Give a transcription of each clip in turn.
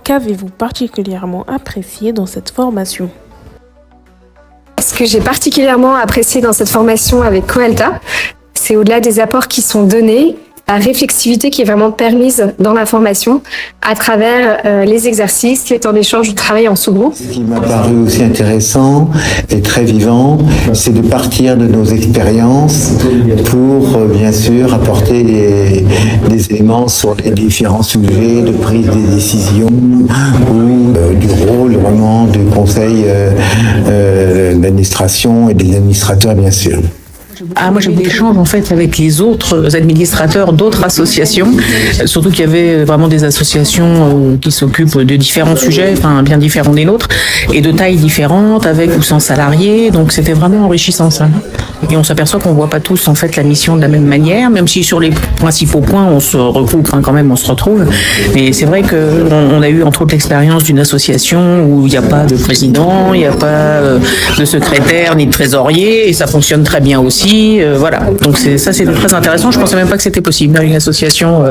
Qu'avez-vous particulièrement apprécié dans cette formation? Ce que j'ai particulièrement apprécié dans cette formation avec Coelta, c'est au-delà des apports qui sont donnés, la réflexivité qui est vraiment permise dans la formation à travers les exercices, les temps d'échange, le travail en sous-groupe. Ce qui m'a paru aussi intéressant et très vivant, c'est de partir de nos expériences pour bien sûr apporter des éléments sur les différents sujets de prise des décisions ou du rôle vraiment du conseil d'administration et des administrateurs bien sûr. Moi j'ai eu des échanges en fait avec les autres administrateurs d'autres associations, surtout qu'il y avait vraiment des associations qui s'occupent de différents sujets, enfin bien différents des nôtres, et de tailles différentes, avec ou sans salariés, donc c'était vraiment enrichissant ça. Et on s'aperçoit qu'on voit pas tous en fait la mission de la même manière, même si sur les principaux points on se regroupe quand même, on se retrouve. Mais c'est vrai qu'on a eu entre autres l'expérience d'une association où il n'y a pas de président, il n'y a pas de secrétaire ni de trésorier, et ça fonctionne très bien aussi. Voilà, donc ça c'est très intéressant. Je pensais même pas que c'était possible une association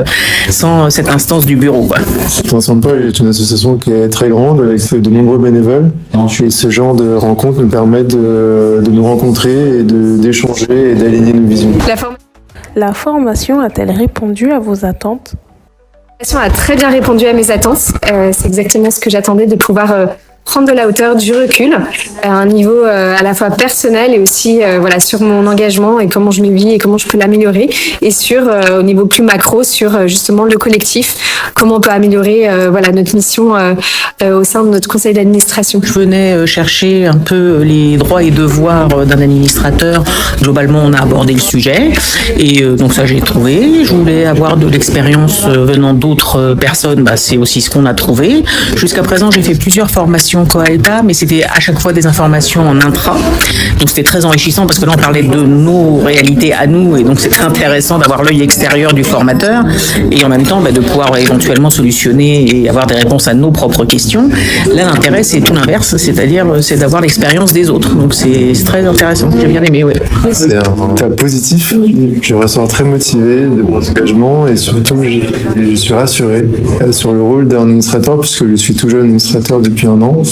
sans cette instance du bureau. Saint-Paul est une association qui est très grande avec de nombreux bénévoles. Et ce genre de rencontres nous permet de nous rencontrer et d'échanger et d'aligner nos visions. La formation a-t-elle répondu à vos attentes? La formation a très bien répondu à mes attentes. C'est exactement ce que j'attendais, de pouvoir prendre de la hauteur, du recul, à un niveau à la fois personnel et aussi voilà, sur mon engagement et comment je me vis et comment je peux l'améliorer, et sur au niveau plus macro sur justement le collectif, comment on peut améliorer voilà, notre mission au sein de notre conseil d'administration. Je venais chercher un peu les droits et devoirs d'un administrateur. Globalement, on a abordé le sujet et donc ça j'ai trouvé. Je voulais avoir de l'expérience venant d'autres personnes, c'est aussi ce qu'on a trouvé. Jusqu'à présent, j'ai fait plusieurs formations Coelta, mais c'était à chaque fois des informations en intra, donc c'était très enrichissant parce que là on parlait de nos réalités à nous, et donc c'était intéressant d'avoir l'œil extérieur du formateur et en même temps de pouvoir éventuellement solutionner et avoir des réponses à nos propres questions. Là l'intérêt c'est tout l'inverse, c'est-à-dire c'est d'avoir l'expérience des autres, donc c'est très intéressant, j'ai bien aimé. C'est un cas positif, je ressens très motivé de mon engagement et surtout je suis rassuré sur le rôle d'un administrateur puisque je suis tout jeune administrateur depuis 1 an.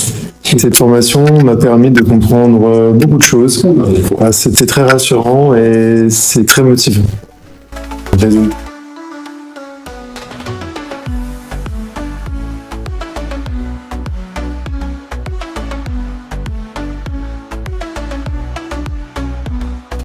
Cette formation m'a permis de comprendre beaucoup de choses. C'était très rassurant et c'est très motivant.